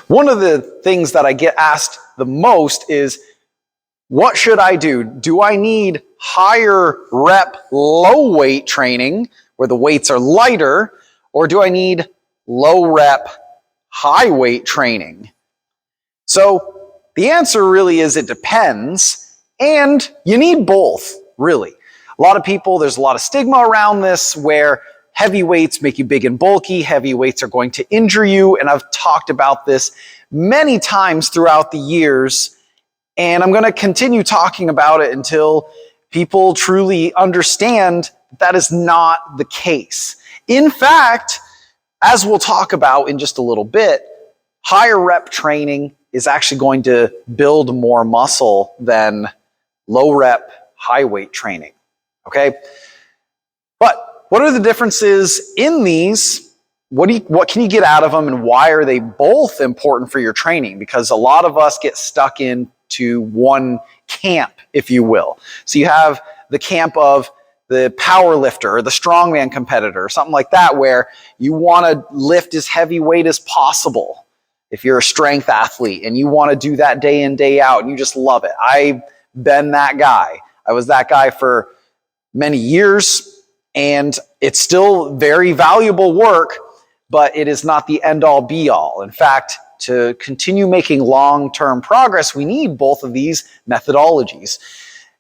One of the things that I get asked the most is, what should I do? Do I need higher rep, low weight training where the weights are lighter, or do I need low rep, high weight training? So the answer really is it depends, and you need both, really. A lot of people, there's a lot of stigma around this where heavy weights make you big and bulky, heavy weights are going to injure you, and I've talked about this many times throughout the years. And I'm going to continue talking about it until people truly understand that is not the case. In fact, as we'll talk about in just a little bit, higher rep training is actually going to build more muscle than low rep, high weight training. Okay? But what are the differences in these? What can you get out of them, and why are they both important for your training? Because a lot of us get stuck into one camp, if you will. So you have the camp of the power lifter or the strongman competitor, or something like that, where you want to lift as heavy weight as possible. If you're a strength athlete and you want to do that day in, day out, and you just love it. I've been that guy. I was that guy for many years, and it's still very valuable work, but it is not the end-all be-all. In fact, to continue making long-term progress, we need both of these methodologies.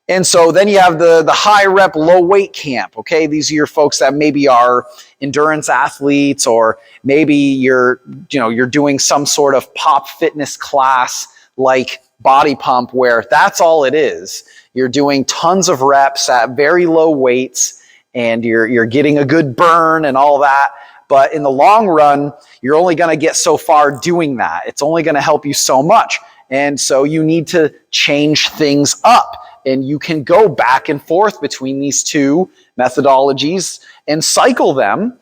And so then you have the high rep, low weight camp. Okay, these are your folks that maybe are endurance athletes, or maybe you're doing some sort of pop fitness class like Body Pump, where that's all it is. You're doing tons of reps at very low weights, and you're getting a good burn and all that. But in the long run, you're only going to get so far doing that. It's only going to help you so much. And so you need to change things up. And you can go back and forth between these two methodologies and cycle them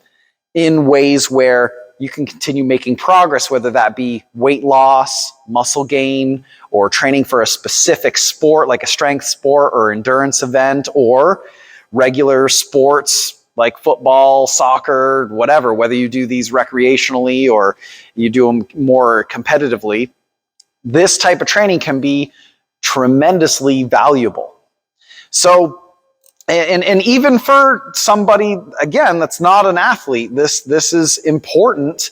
in ways where you can continue making progress, whether that be weight loss, muscle gain, or training for a specific sport like a strength sport or endurance event, or regular sports like football, soccer, whatever, whether you do these recreationally or you do them more competitively. This type of training can be tremendously valuable. So, and even for somebody, again, that's not an athlete, this is important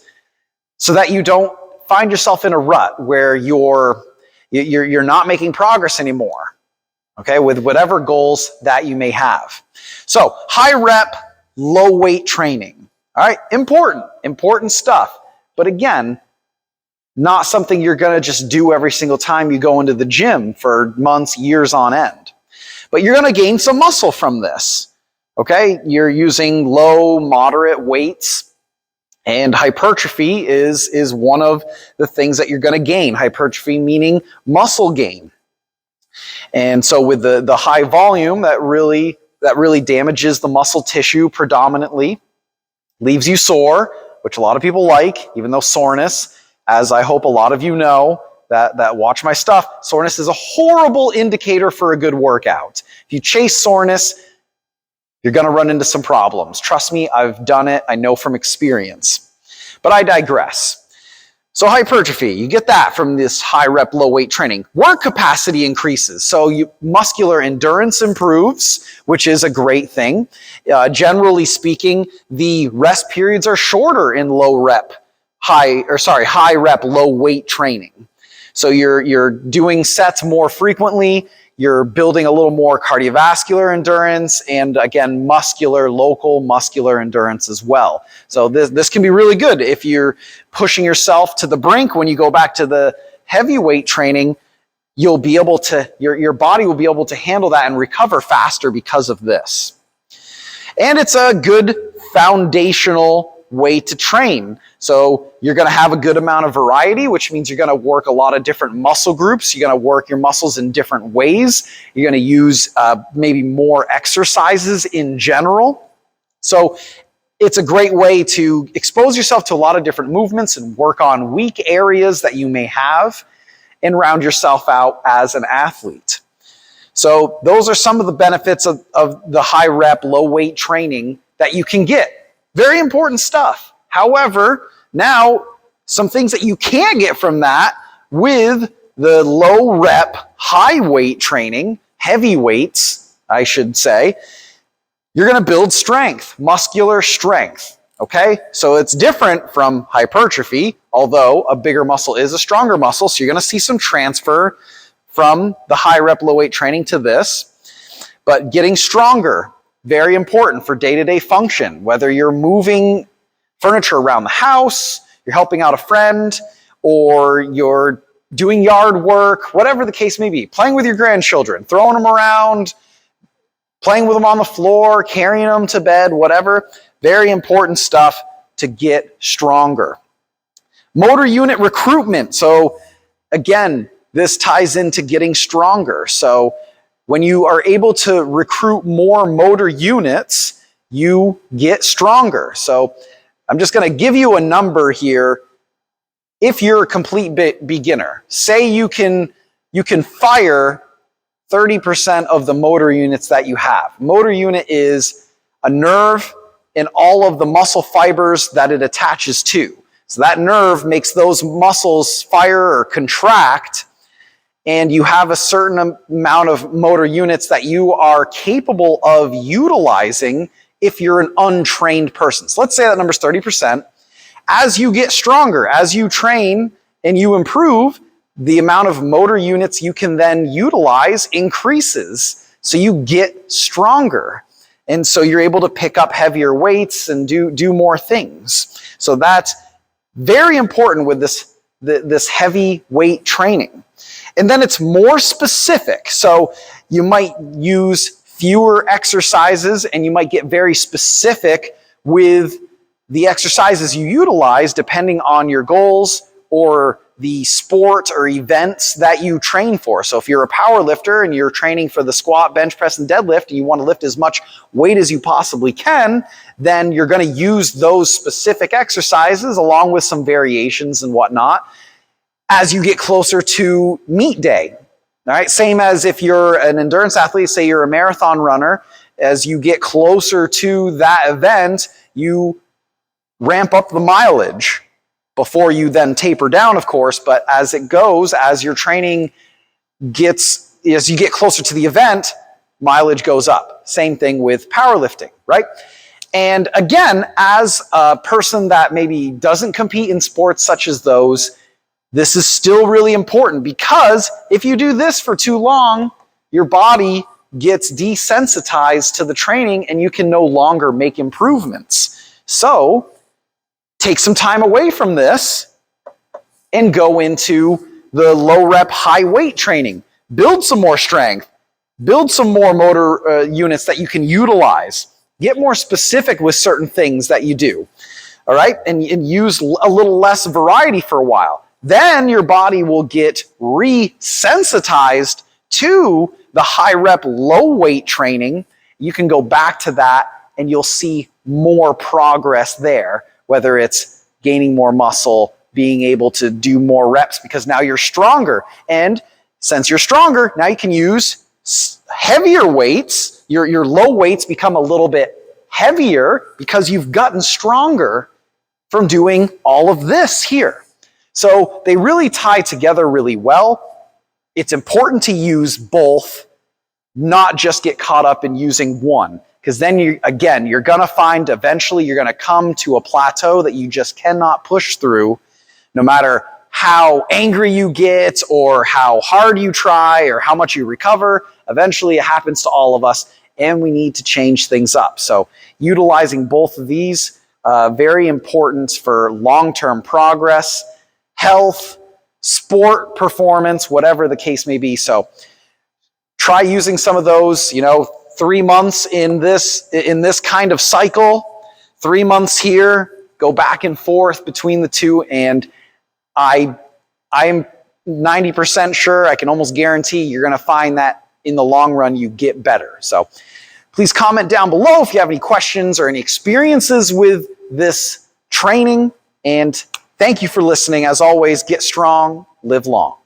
so that you don't find yourself in a rut where you're not making progress anymore, okay, with whatever goals that you may have. So, high rep, low weight training. All right, important stuff. But again, not something you're going to just do every single time you go into the gym for months, years on end. But you're going to gain some muscle from this. Okay, you're using low, moderate weights, and hypertrophy is one of the things that you're going to gain. Hypertrophy meaning muscle gain. And so with the high volume, that really damages the muscle tissue predominantly, leaves you sore, which a lot of people like, even though soreness, as I hope a lot of you know that watch my stuff, soreness is a horrible indicator for a good workout. If you chase soreness, you're going to run into some problems. Trust me, I've done it. I know from experience. But I digress. So hypertrophy, you get that from this high rep, low weight training. Work capacity increases. So muscular endurance improves, which is a great thing. Generally speaking, the rest periods are shorter in high rep, low weight training. So you're doing sets more frequently. You're building a little more cardiovascular endurance, and again, local muscular endurance as well. So this can be really good if you're pushing yourself to the brink. When you go back to the heavyweight training, you'll be able to, your body will be able to handle that and recover faster because of this. And it's a good foundational way to train. So you're going to have a good amount of variety, which means you're going to work a lot of different muscle groups. You're going to work your muscles in different ways. You're going to use maybe more exercises in general. So it's a great way to expose yourself to a lot of different movements and work on weak areas that you may have and round yourself out as an athlete. So those are some of the benefits of the high rep, low weight training that you can get. Very important stuff. However, now some things that you can't get from that with the low rep, high weight training, heavy weights, I should say. You're going to build strength, muscular strength. Okay, so it's different from hypertrophy, although a bigger muscle is a stronger muscle. So you're going to see some transfer from the high rep, low weight training to this. But getting stronger, very important for day-to-day function, whether you're moving furniture around the house, you're helping out a friend, or you're doing yard work, whatever the case may be, playing with your grandchildren, throwing them around, playing with them on the floor, carrying them to bed, whatever. Very important stuff to get stronger. Motor unit recruitment. So again, this ties into getting stronger. So when you are able to recruit more motor units, you get stronger. So I'm just going to give you a number here. If you're a complete beginner, say you can fire 30% of the motor units that you have. Motor unit is a nerve and all of the muscle fibers that it attaches to. So that nerve makes those muscles fire or contract, and you have a certain amount of motor units that you are capable of utilizing if you're an untrained person. So let's say that number's 30%. As you get stronger, as you train and you improve, the amount of motor units you can then utilize increases, so you get stronger. And so you're able to pick up heavier weights and do more things. So that's very important with this heavy weight training. And then it's more specific. So you might use fewer exercises and you might get very specific with the exercises you utilize depending on your goals or the sport or events that you train for. So if you're a power lifter and you're training for the squat, bench press, and deadlift, and you want to lift as much weight as you possibly can, then you're going to use those specific exercises along with some variations and whatnot as you get closer to meet day. All right, same as if you're an endurance athlete, say you're a marathon runner, as you get closer to that event, you ramp up the mileage before you then taper down, of course, but as it goes, as your training as you get closer to the event, mileage goes up. Same thing with powerlifting, right? And again, as a person that maybe doesn't compete in sports such as those, this is still really important, because if you do this for too long, your body gets desensitized to the training and you can no longer make improvements. So take some time away from this and go into the low rep, high weight training. Build some more strength. Build some more motor units that you can utilize. Get more specific with certain things that you do. All right? And use a little less variety for a while. Then your body will get resensitized to the high rep, low weight training. You can go back to that and you'll see more progress there, whether it's gaining more muscle, being able to do more reps because now you're stronger. And since you're stronger, now you can use heavier weights. Your low weights become a little bit heavier because you've gotten stronger from doing all of this here. So they really tie together really well. It's important to use both, not just get caught up in using one. Because then, you're going to find eventually you're going to come to a plateau that you just cannot push through, no matter how angry you get or how hard you try or how much you recover. Eventually, it happens to all of us, and we need to change things up. So utilizing both of these, very important for long-term progress, health, sport performance, whatever the case may be. So try using some of those, 3 months in this kind of cycle, 3 months here, go back and forth between the two, and I am 90% sure, I can almost guarantee you're going to find that in the long run you get better. So please comment down below if you have any questions or any experiences with this training, and thank you for listening. As always, get strong, live long.